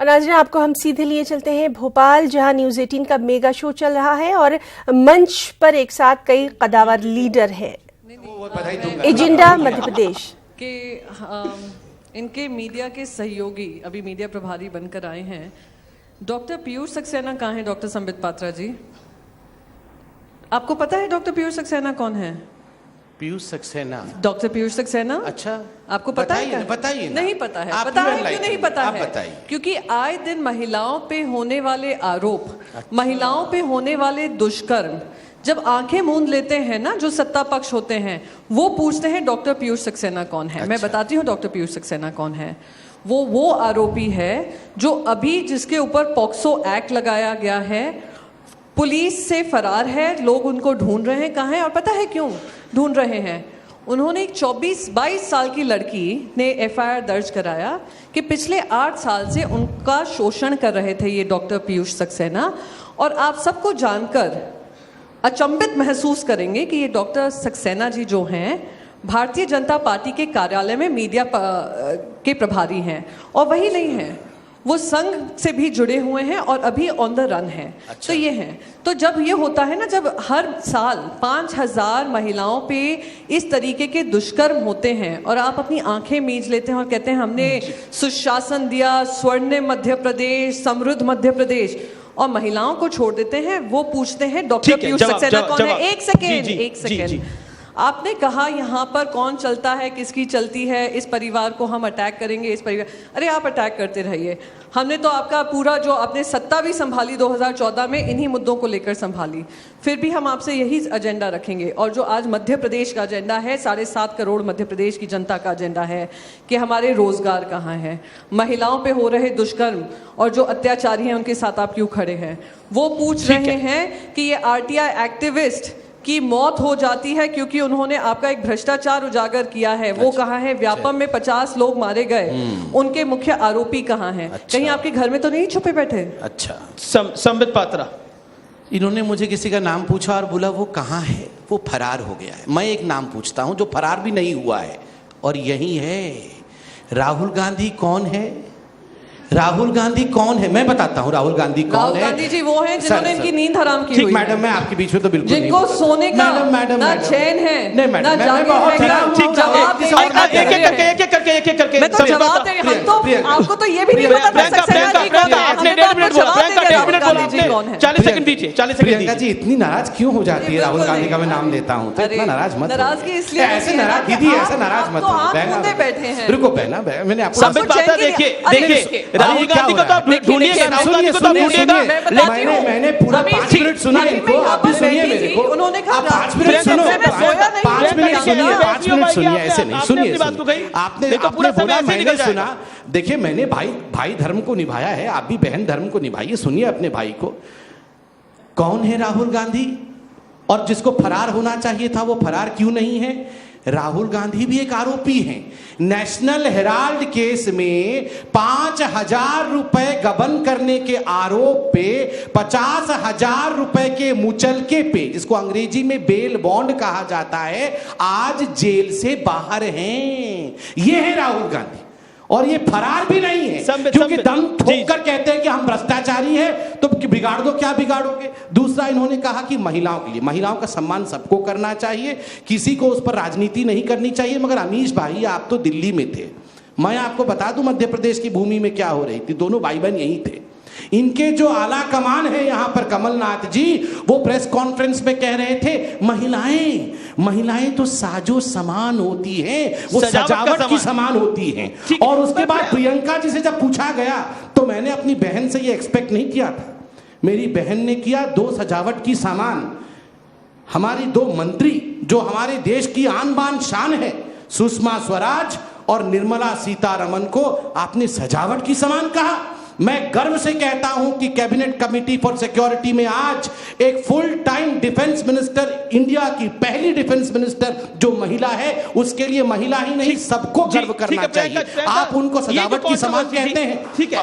और नाज़रीन, आपको हम सीधे लिए चलते हैं भोपाल, जहां न्यूज़ 18 का मेगा शो चल रहा है और मंच पर एक साथ कई कदावर लीडर हैं। एजेंडा मध्य प्रदेश के इनके मीडिया के सहयोगी अभी मीडिया प्रभारी बनकर आए हैं। डॉक्टर पीयूष सक्सेना कहाँ हैं? डॉक्टर संबित पात्रा जी, आपको पता है डॉक्टर पीयूष सक्सेना कौन है? पीयूष सक्सेना, डॉक्टर पीयूष सक्सेना। अच्छा, आपको पता है? बताइए। नहीं पता है? पता है क्यों नहीं पता है? क्योंकि आए दिन महिलाओं पे होने वाले आरोप, महिलाओं पे होने वाले दुष्कर्म जब आंखें मूंद लेते हैं ना जो सत्ता पक्ष होते हैं, वो पूछते हैं डॉक्टर पीयूष सक्सेना कौन है। मैं बताती हूँ डॉक्टर पीयूष सक्सेना कौन है। वो आरोपी है जो अभी जिसके ऊपर पॉक्सो एक्ट लगाया गया है, पुलिस से फरार है, लोग उनको ढूंढ रहे हैं कहाँ है। और पता है क्यों ढूंढ रहे हैं? उन्होंने एक 22 साल की लड़की ने एफआईआर दर्ज कराया कि पिछले 8 साल से उनका शोषण कर रहे थे ये डॉक्टर पीयूष सक्सेना। और आप सबको जानकर अचंभित महसूस करेंगे कि ये डॉक्टर सक्सेना जी जो हैं भारतीय जनता पार्टी के कार्यालय में मीडिया के प्रभारी हैं। और वही नहीं हैं, वो संघ से भी जुड़े हुए हैं और अभी ऑन द रन हैं। अच्छा। तो ये हैं। तो जब ये होता है ना, जब हर साल 5000 महिलाओं पे इस तरीके के दुष्कर्म होते हैं और आप अपनी आंखें मीच लेते हैं और कहते हैं हमने सुशासन दिया, स्वर्णिम मध्य प्रदेश, समृद्ध मध्य प्रदेश, और महिलाओं को छोड़ देते हैं। वो पूछते हैं डॉक्टर पीयूष सक्सेना कौन है? एक सेकेंड। आपने कहा यहाँ पर कौन चलता है, किसकी चलती है, इस परिवार को हम अटैक करेंगे, इस परिवार। अरे आप अटैक करते रहिए, हमने तो आपका पूरा जो आपने सत्ता भी संभाली 2014 में इन्हीं मुद्दों को लेकर संभाली। फिर भी हम आपसे यही एजेंडा रखेंगे। और जो आज मध्य प्रदेश का एजेंडा है, 7.5 करोड़ मध्य प्रदेश की जनता का एजेंडा है कि हमारे रोजगार कहाँ हैं, महिलाओं पे हो रहे दुष्कर्म और जो अत्याचारी हैं उनके साथ आप क्यों खड़े हैं। वो पूछ रहे हैं कि ये आरटीआई एक्टिविस्ट की मौत हो जाती है क्योंकि उन्होंने आपका एक भ्रष्टाचार उजागर किया है। वो कहाँ है? व्यापम में 50 लोग मारे गए, उनके मुख्य आरोपी कहाँ हैं? कहीं आपके घर में तो नहीं छुपे बैठे? अच्छा, संबित पात्रा, इन्होंने मुझे किसी का नाम पूछा और बोला वो कहाँ है, वो फरार हो गया है। मैं एक नाम पूछता हूं जो फरार भी नहीं हुआ है और यही है राहुल गांधी। कौन है राहुल गांधी? कौन है? मैं बताता हूँ राहुल गांधी कौन है। राहुल गांधी जी वो हैं जिन्होंने इनकी नींद हराम की हुई है। ठीक मैडम, मैं आपके बीच में तो बिल्कुल जिनको नहीं सोने का ना चैन है, नहीं मैडम, ना जागे है, ठीक जवाब एक एक करके मैं तो जवाब दे रही हूं। तो आपको तो ये भी नहीं पता सक्सेना जी कौन है? आपने 1.5 मिनट बोला, राहुल गांधी जी कौन है? 40 सेकंड दीजिए, 40 सेकंड। प्रियंका जी इतनी नाराज क्यों हो जाती है? राहुल गांधी का मैं नाम लेता हूँ तो इतना नाराज मत। नाराजगी इसलिए ऐसे नाराज दीदी, ऐसा नाराज मत हो। बैठे हैं, रुको बहना, मैंने आपको संबित पात्रा देखिए राहुल गांधी को तो आप ढूंढिएगा, मैंने पूरा 5 मिनट सुना इनको, आप भी सुनिए मेरे को। उन्होंने कहा 5 मिनट सुनो, 5 मिनट सुनिए, ऐसे नहीं सुनिए। आपने बोला, मैंने सुना। देखिए मैंने भाई धर्म को निभाया है, आप भी बहन धर्म को निभाइए। सुनिए अपने भाई को। कौन है राहुल गांधी? और जिसको फरार होना चाहिए था वो फरार क्यों नहीं है? राहुल गांधी भी एक आरोपी हैं। नेशनल हेराल्ड केस में 5000 रुपए गबन करने के आरोप पे 50,000 रुपए के मुचलके पे, जिसको अंग्रेजी में बेल बॉन्ड कहा जाता है, आज जेल से बाहर हैं। ये है राहुल गांधी और ये फरार भी नहीं है क्योंकि दम ठोक कर कहते हैं कि हम भ्रष्टाचारी हैं। तो बिगाड़ दो, क्या बिगाड़ोगे? दूसरा, इन्होंने कहा कि महिलाओं के लिए, महिलाओं का सम्मान सबको करना चाहिए, किसी को उस पर राजनीति नहीं करनी चाहिए। मगर अमीश भाई, आप तो दिल्ली में थे, मैं आपको बता दूं मध्य प्रदेश की भूमि में क्या हो रही थी। दोनों भाई बहन यही थे। इनके जो आला कमान है यहां पर, कमलनाथ जी, वो प्रेस कॉन्फ्रेंस में कह रहे थे महिलाएं तो साजो समान होती हैं, वो सजावट की समान होती हैं। और उसके बाद प्रियंका जी से जब पूछा गया तो मैंने अपनी बहन से ये एक्सपेक्ट नहीं किया था। मेरी बहन ने किया 2 सजावट की सामान। हमारी 2 मंत्री जो हमारे देश की आन बान शान है, सुषमा स्वराज और निर्मला सीतारमण, को आपने सजावट की सामान कहा। मैं गर्व से कहता हूं कि कैबिनेट कमेटी फॉर सिक्योरिटी में आज एक full time defence minister, India की पहली डिफेंस मिनिस्टर जो महिला है, उसके लिए महिला ही नहीं सबको गर्व करना चाहिए। आप उनको सजावट की सामान कहते हैं, ठीक है।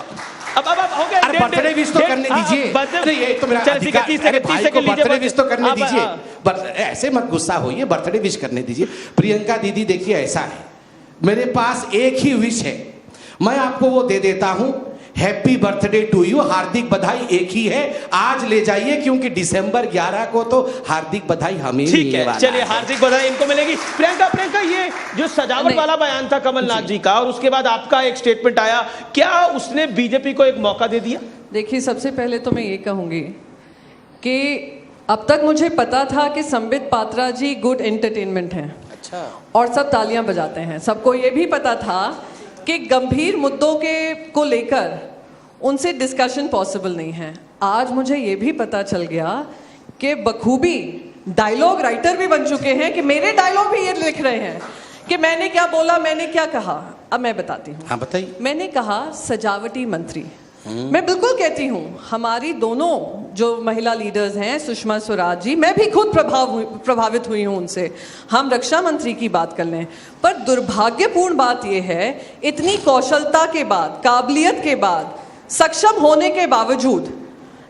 अब हो गया। अरे बर्थडे विश तो करने दीजिए। अरे ये तो मेरा अधिकार है, भाई को बर्थडे विश तो करने दीजिए। ऐसे मत गुस्सा होइए, बर्थडे विश करने दीजिए। प्रियंका दीदी देखिए, ऐसा है, मेरे पास एक ही विश है, मैं आपको वो दे देता हूं। हैप्पी बर्थडे टू यू, हार्दिक बधाई एक ही है, आज ले जाइए क्योंकि दिसंबर 11 को तो हार्दिक बधाई हमें मिलने वाला है। चलिए हार्दिक बधाई इनको मिलेगी। प्रियंका ये जो सजावट वाला बयान था कमलनाथ जी का, और उसके बाद आपका एक स्टेटमेंट आया, क्या उसने बीजेपी को एक मौका दे दिया? देखिए, सबसे पहले तो मैं ये कहूंगी कि अब तक मुझे पता था कि संबित पात्रा जी गुड एंटरटेनमेंट हैं। अच्छा। और सब तालियां बजाते हैं। सबको ये भी पता था कि गंभीर मुद्दों को लेकर उनसे डिस्कशन पॉसिबल नहीं है। आज मुझे ये भी पता चल गया कि बखूबी डायलॉग राइटर भी बन चुके हैं कि मेरे डायलॉग भी ये लिख रहे हैं कि मैंने क्या बोला, मैंने क्या कहा। अब मैं बताती हूँ। हाँ बताइए। मैंने कहा सजावटी मंत्री। मैं बिल्कुल कहती हूँ, हमारी दोनों जो महिला लीडर्स हैं, सुषमा स्वराज जी, मैं भी खुद प्रभावित हुई हूँ उनसे। हम रक्षा मंत्री की बात कर लें, पर दुर्भाग्यपूर्ण बात यह है, इतनी कौशलता के बाद, काबिलियत के बाद, सक्षम होने के बावजूद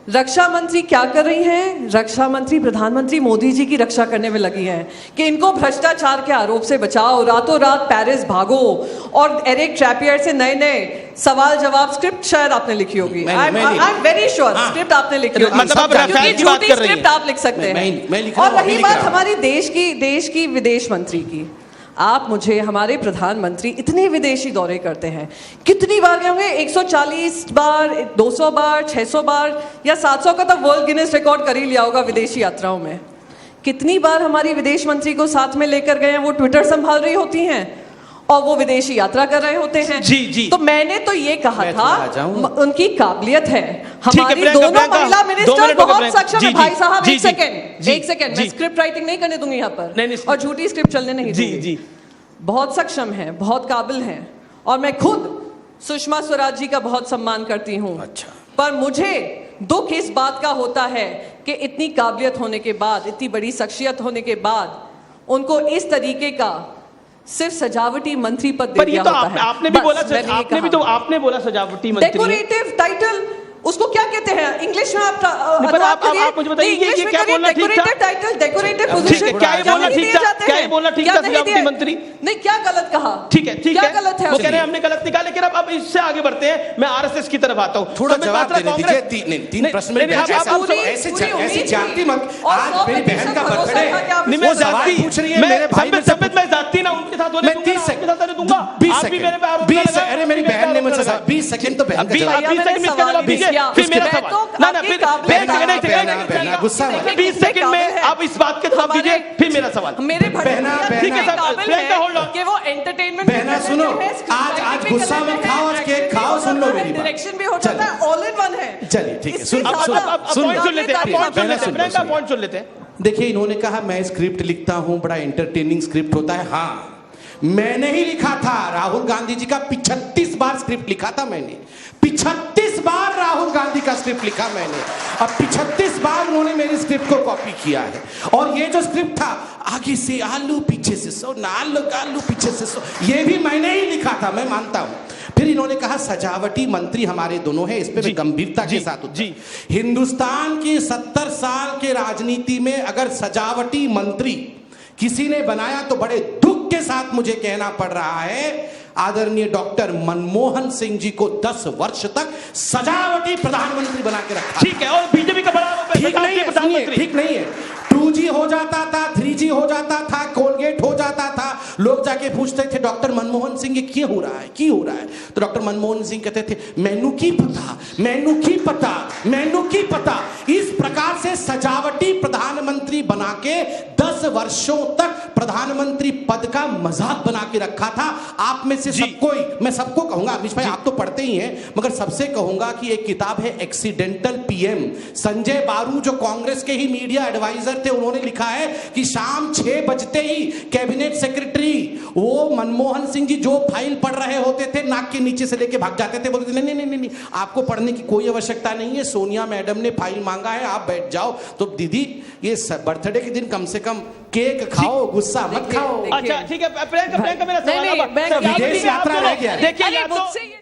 रक्षा मंत्री क्या कर रही हैं? रक्षा मंत्री प्रधानमंत्री मोदी जी की रक्षा करने में लगी हैं कि इनको भ्रष्टाचार के आरोप से बचाओ, रातों रात पेरिस भागो, और एरिक ट्रैपियर से नए नए सवाल जवाब स्क्रिप्ट शायद आपने लिखी होगी। I am very sure script आपने लिखी होगी, मतलब आप राफेल की बात कर रही हैं। स्क्रिप्ट आप लिख सकते हैं। और रही बात हमारी देश की विदेश मंत्री की, आप मुझे, हमारे प्रधानमंत्री इतने विदेशी दौरे करते हैं, कितनी बार गए होंगे? 140 बार, 200 बार, 600 बार या 700 का तो वर्ल्ड गिनेस रिकॉर्ड कर ही लिया होगा विदेशी यात्राओं में। कितनी बार हमारी विदेश मंत्री को साथ में लेकर गए हैं? वो ट्विटर संभाल रही होती हैं और वो विदेशी यात्रा कर रहे होते हैं। जी। तो मैंने तो ये कहा था, उनकी काबिलियत है। हमारी दोनों महिला मिनिस्टर बहुत सक्षम है। भाई साहब एक सेकंड, मैं स्क्रिप्ट राइटिंग नहीं करने दूंगी यहाँ पर, और झूठी स्क्रिप्ट चलने नहीं दूंगी। बहुत सक्षम है, बहुत काबिल हैं, और मैं खुद सुषमा स्वराज जी का बहुत सम्मान करती हूँ। अच्छा। पर मुझे दुख इस बात का होता है कि इतनी काबिलियत होने के बाद, इतनी बड़ी शख्सियत होने के बाद, उनको इस तरीके का सिर्फ सजावटी मंत्री पद दे दिया होता है। आपने भी बोला सजावटी मंत्री। डेकोरेटिव टाइटल, उसको क्या कहते हैं इंग्लिश में? आप मुझे बताइए ये क्या बोलना ठीक था? टाइटल, डेकोरेटिव पोजीशन, क्या ये बोलना ठीक था? क्या ये बोलना ठीक था सजावटी मंत्री? नहीं, क्या गलत कहा? ठीक है, क्या गलत है? वो कह रहे हैं हमने गलत निकाला, लेकिन अब इससे आगे बढ़ते हैं। मैं आरएसएस की तरफ आता हूं। थोड़ा जवाब देने दीजिए। तीन प्रश्न में ऐसी जाति मत। आज मेरी बहन का बर्थडे है, वो सवाल पूछ रही है मेरे भाई में। संबित मैं जाति ना उनके साथ होने दूंगा, 30 सेकंड दूंगा। आप भी मेरे पे आरोप लगा रहे हैं। अरे मेरी बहन ने मुझसे 20 सेकंड तो बहन का 20 सेकंड में इसका जवाब दीजिए, फिर मेरा सवाल। ना फिर गुस्सा 20 सेकंड में आप इस बात के जवाब दीजिए, फिर मेरा सवाल। मेरे बहना कि वो एंटरटेनमेंट बहना सुनो, आज गुस्सा मत खाओ, आज केक खाओ, सुन लो मेरी बात। डायरेक्शन भी हो जाता है, ऑल इन वन है। चलिए ठीक है, सुन लेते हैं। देखिए, इन्होंने कहा मैं स्क्रिप्ट लिखता हूं, बड़ा एंटरटेनिंग स्क्रिप्ट होता है। हाँ, मैंने ही लिखा था। राहुल गांधी जी का 35 बार स्क्रिप्ट लिखा था मैंने। 35 बार राहुल गांधी का स्क्रिप्ट लिखा मैंने, अब 35 बार उन्होंने मेरी स्क्रिप्ट को कॉपी किया है। और ये जो स्क्रिप्ट था, आगे से आलू पीछे से सो, आलू पीछे से सो, ये भी मैंने ही लिखा था, मैं मानता हूं। फिर इन्होंने कहा सजावटी मंत्री हमारे दोनों हैं, इस पे मैं गंभीरता के साथ हिंदुस्तान की 70 साल के राजनीति में अगर सजावटी मंत्री किसी ने बनाया तो बड़े दुख के साथ मुझे कहना पड़ रहा है, आदरणीय डॉक्टर मनमोहन सिंह जी को 10 वर्ष तक सजावटी प्रधानमंत्री बना के रखा। ठीक है, और बीजेपी का बड़ा ठीक नहीं है। 2G हो जाता था, 3G हो जाता था, कोलगेट हो जाता था, लोग जाके पूछते थे डॉक्टर मनमोहन सिंह ये क्यों हो रहा है, तो डॉक्टर मनमोहन सिंह कहते थे मैनू की पता। इस प्रकार से सजावटी प्रधानमंत्री बना के 10 वर्षों तक प्रधानमंत्री पद का मजाक बना के रखा था। आप में से मैं सबको कहूंगा, अमीश भाई आप तो पढ़ते ही हैं, मगर सबसे कहूंगा कि एक किताब है एक्सीडेंटल पीएम, संजय बारू जो कांग्रेस के ही मीडिया एडवाइजर थे, उन्होंने लिखा है कि शाम 6 बजते ही कैबिनेट सेक्रेटरी वो मनमोहन सिंह जी जो फाइल पढ़ रहे होते थे, नाक के नीचे से लेके भाग जाते थे, बोलते थे नहीं, आपको पढ़ने की कोई आवश्यकता नहीं है, सोनिया मैडम ने फाइल मांगा है, आप बैठ जाओ। तो दीदी, ये बर्थडे के दिन कम से कम केक खाओ, गुस्सा मत खाओ। अच्छा ठीक है, प्रियंका मेरा सवाल, विदेश यात्रा रह गया। देखिए